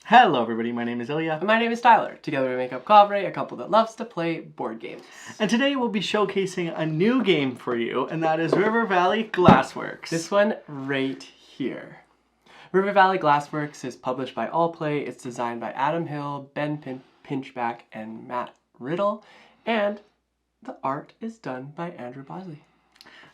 Hello everybody, my name is Ilya. And my name is Tyler. Together we make up Kovray, a couple that loves to play board games. And today we'll be showcasing a new game for you, and that is River Valley Glassworks. This one right here. River Valley Glassworks is published by AllPlay. It's designed by Adam Hill, Ben Pinchback, and Matt Riddle. And the art is done by Andrew Bosley.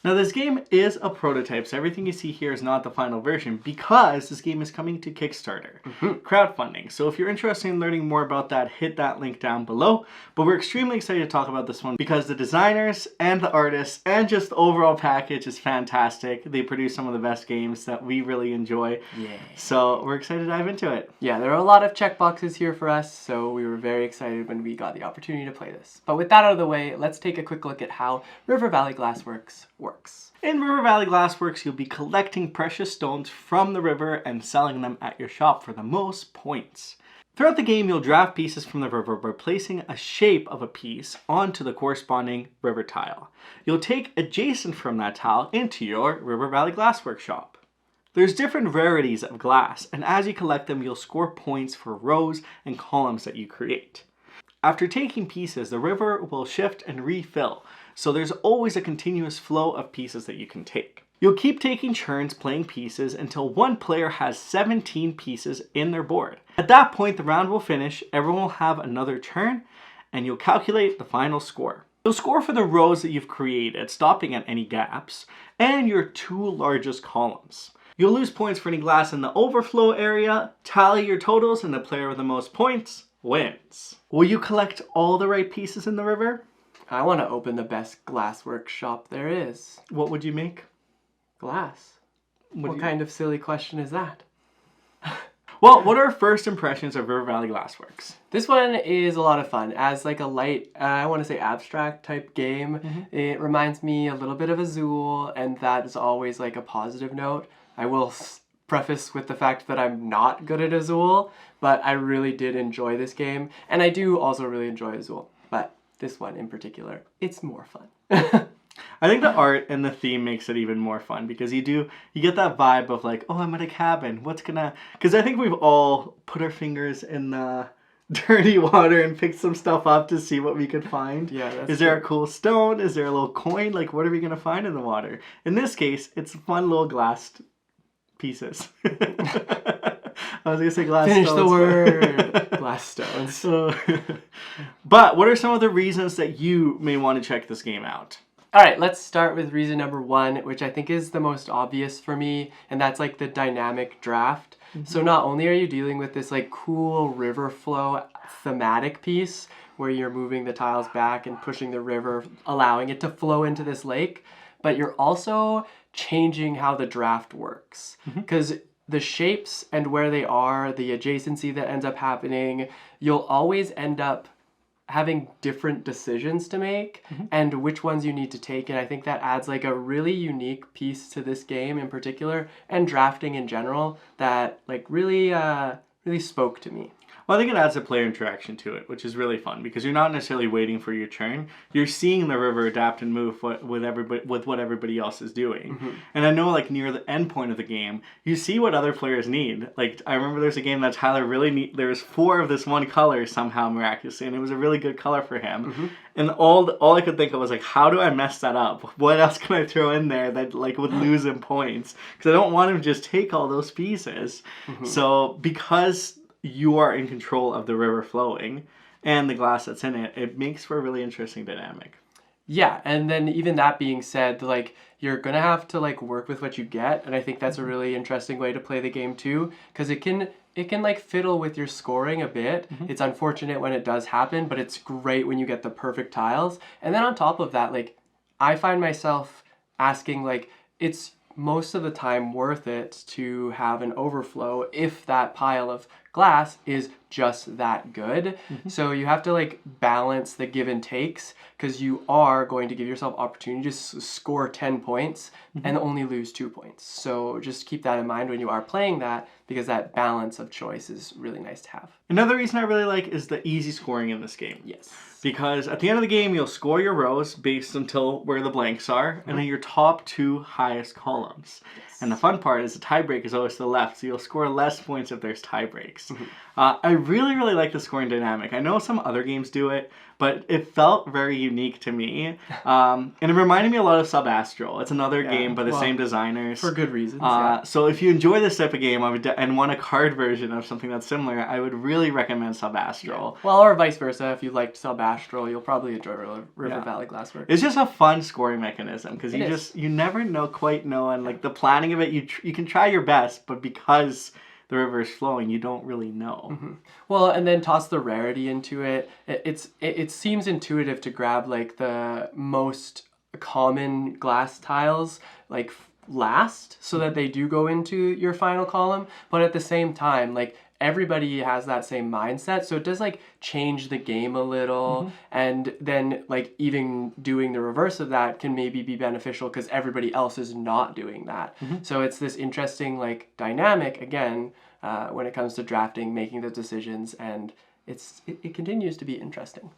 Now this game is a prototype, so everything you see here is not the final version because this game is coming to Kickstarter, crowdfunding. So if you're interested in learning more about that, hit that link down below. But we're extremely excited to talk about this one because the designers and the artists and just the overall package is fantastic. They produce some of the best games that we really enjoy. Yeah. So we're excited to dive into it. Yeah, there are a lot of checkboxes here for us, so we were very excited when we got the opportunity to play this. But with that out of the way, let's take a quick look at how River Valley Glassworks works. In River Valley Glassworks, you'll be collecting precious stones from the river and selling them at your shop for the most points. Throughout the game, you'll draft pieces from the river by placing a shape of a piece onto the corresponding river tile. You'll take adjacent from that tile into your River Valley Glassworks shop. There's different rarities of glass, and as you collect them, you'll score points for rows and columns that you create. After taking pieces, the river will shift and refill, so there's always a continuous flow of pieces that you can take. You'll keep taking turns playing pieces until one player has 17 pieces in their board. At that point, the round will finish, everyone will have another turn, and you'll calculate the final score. You'll score for the rows that you've created, stopping at any gaps, and your two largest columns. You'll lose points for any glass in the overflow area, tally your totals, and the player with the most points wins. Will you collect all the right pieces in the river? I want to open the best glasswork shop there is. What would you make? Glass. What kind of silly question is that? Well, what are our first impressions of River Valley Glassworks? This one is a lot of fun. As like a light, I want to say abstract type game, It reminds me a little bit of Azul, and that is always like a positive note. I will preface with the fact that I'm not good at Azul, but I really did enjoy this game, and I do also really enjoy Azul, but this one in particular, it's more fun. I think the art and the theme makes it even more fun because you get that vibe of like, oh, I'm at a cabin. Because I think we've all put our fingers in the dirty water and picked some stuff up to see what we could find. Yeah, Is there a cool stone? Is there a little coin? Like, what are we going to find in the water? In this case, it's fun little glass pieces. I was going to say glass Finish stones. the word. Glass stones. But what are some of the reasons that you may want to check this game out? All right, let's start with reason number one, which I think is the most obvious for me, and that's like the dynamic draft. So not only are you dealing with this like cool river flow thematic piece where you're moving the tiles back and pushing the river, allowing it to flow into this lake, but you're also changing how the draft works. Because the shapes and where they are, the adjacency that ends up happening, you'll always end up having different decisions to make and which ones you need to take, and I think that adds like a really unique piece to this game in particular and drafting in general that like really spoke to me. Well, I think it adds a player interaction to it, which is really fun because you're not necessarily waiting for your turn. You're seeing the river adapt and move with what everybody else is doing. And I know like near the end point of the game, you see what other players need. Like I remember there's a game that Tyler really need. There was 4 of this one color somehow miraculously, and it was a really good color for him. And all I could think of was like, how do I mess that up? What else can I throw in there that like would lose him points? Because I don't want him to just take all those pieces. So because you are in control of the river flowing and the glass that's in it, it makes for a really interesting dynamic. Yeah, and then even that being said, like you're gonna have to like work with what you get, and I think that's a really interesting way to play the game too, because it can like fiddle with your scoring a bit. It's unfortunate when it does happen, but it's great when you get the perfect tiles. And then on top of that, like I find myself asking like, it's most of the time worth it to have an overflow if that pile of glass is just that good. So you have to like balance the give and takes because you are going to give yourself opportunity to score 10 points and only lose 2 points. So just keep that in mind when you are playing that, because that balance of choice is really nice to have. Another reason I really like is the easy scoring in this game. Yes. Because at the end of the game, you'll score your rows based until where the blanks are, and then your top 2 highest columns. Yes. And the fun part is the tie break is always to the left, so you'll score less points if there's tie breaks. works. I really, really like the scoring dynamic. I know some other games do it, but it felt very unique to me. And it reminded me a lot of Sub-Astral. It's another game by the same designers. For good reasons, So if you enjoy this type of game and want a card version of something that's similar, I would really recommend Sub-Astral. Yeah. Well, or vice versa. If you liked Sub-Astral, you'll probably enjoy River Valley Glassworks. It's just a fun scoring mechanism because you never quite know, and like the planning of it, you can try your best, but because the river is flowing, you don't really know. Well, and then toss the rarity into it. It seems intuitive to grab like the most common glass tiles like last, so that they do go into your final column. But at the same time, like everybody has that same mindset, so it does like change the game a little. And then like even doing the reverse of that can maybe be beneficial because everybody else is not doing that. So it's this interesting like dynamic again when it comes to drafting, making the decisions, and it continues to be interesting.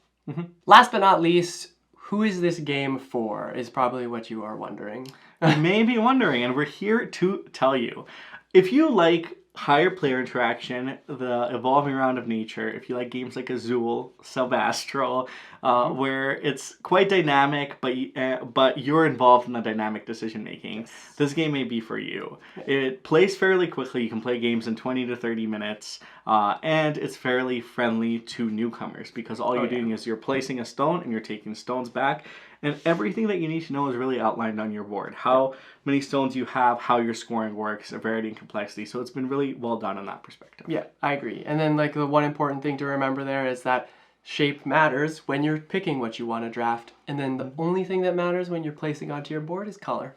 Last but not least, who is this game for is probably what you are wondering. You may be wondering, and we're here to tell you. If you like higher player interaction, the evolving around of nature, if you like games like Azul, Sub-Astral, where it's quite dynamic, but you're involved in the dynamic decision making, this game may be for you. It plays fairly quickly. You can play games in 20 to 30 minutes, and it's fairly friendly to newcomers because all you're doing is you're placing a stone and you're taking stones back. And everything that you need to know is really outlined on your board. How many stones you have, how your scoring works, variety and complexity. So it's been really well done in that perspective. Yeah, I agree. And then like the one important thing to remember there is that shape matters when you're picking what you want to draft. And then the only thing that matters when you're placing onto your board is color.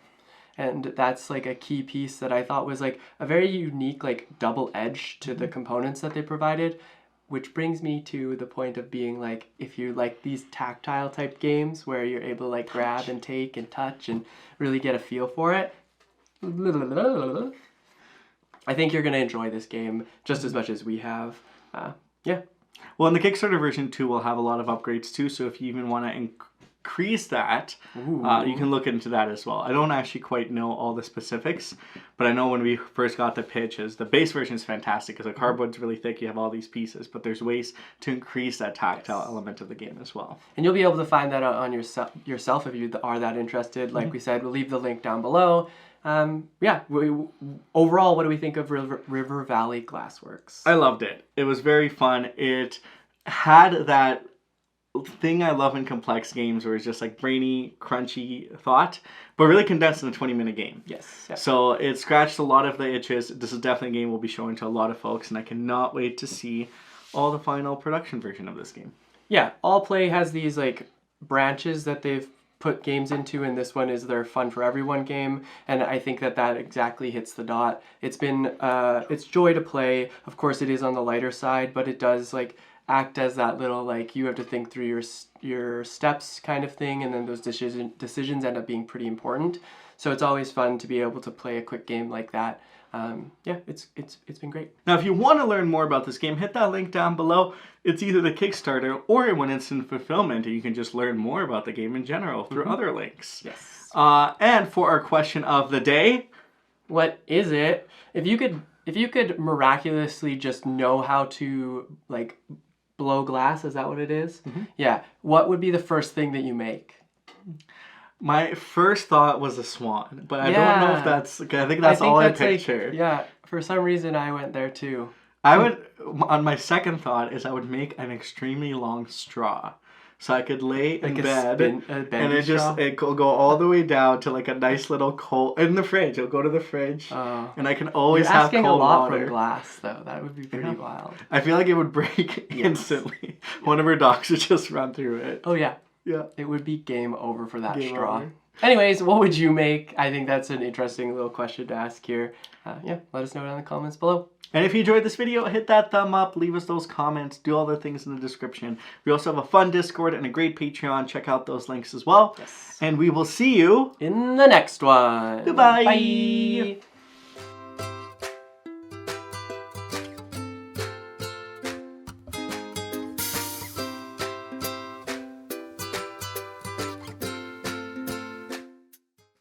And that's like a key piece that I thought was like a very unique like double edge to the components that they provided. Which brings me to the point of being like, if you like these tactile type games where you're able to like grab and take and touch and really get a feel for it, I think you're going to enjoy this game just as much as we have. Yeah. Well, in the Kickstarter version too, we'll have a lot of upgrades too. So if you even want to increase that, you can look into that as well. I don't actually quite know all the specifics, but I know when we first got the pitches, the base version is fantastic because the cardboard's really thick. You have all these pieces, but there's ways to increase that tactile element of the game as well. And you'll be able to find that on yourself if you are that interested. Like we said, we'll leave the link down below. Overall, what do we think of River Valley Glassworks? I loved it. It was very fun. It had that thing I love in complex games where it's just like brainy, crunchy thought, but really condensed in a 20-minute game. Yes. Yeah. So it scratched a lot of the itches. This is definitely a game we'll be showing to a lot of folks, and I cannot wait to see all the final production version of this game. Yeah, AllPlay has these like branches that they've put games into, and this one is their Fun for Everyone game, and I think that exactly hits the dot. It's been it's joy to play. Of course, it is on the lighter side, but it does like act as that little like you have to think through your steps kind of thing, and then those decisions end up being pretty important. So it's always fun to be able to play a quick game like that. It's been great. Now, if you want to learn more about this game, hit that link down below. It's either the Kickstarter or in One Instant Fulfillment, and you can just learn more about the game in general through other links. Yes. And for our question of the day, what is it? If you could miraculously just know how to like blow glass, is that what it is? Yeah. What would be the first thing that you make? My first thought was a swan, but I don't know if that's... I think that's all I pictured. Yeah, for some reason I went there too. I would... On my second thought is I would make an extremely long straw. So I could lay in bed, and it will go all the way down to like a nice little cold... In the fridge. It'll go to the fridge, and I can always have cold water. You're asking a lot from glass, though. That would be pretty wild. I feel like it would break instantly. One of our dogs would just run through it. Oh, yeah. Yeah. It would be game over for that straw. Anyways, what would you make? I think that's an interesting little question to ask here. Let us know down in the comments below. And if you enjoyed this video, hit that thumb up, leave us those comments, do all the things in the description. We also have a fun Discord and a great Patreon. Check out those links as well. Yes. And we will see you in the next one. Goodbye. Bye.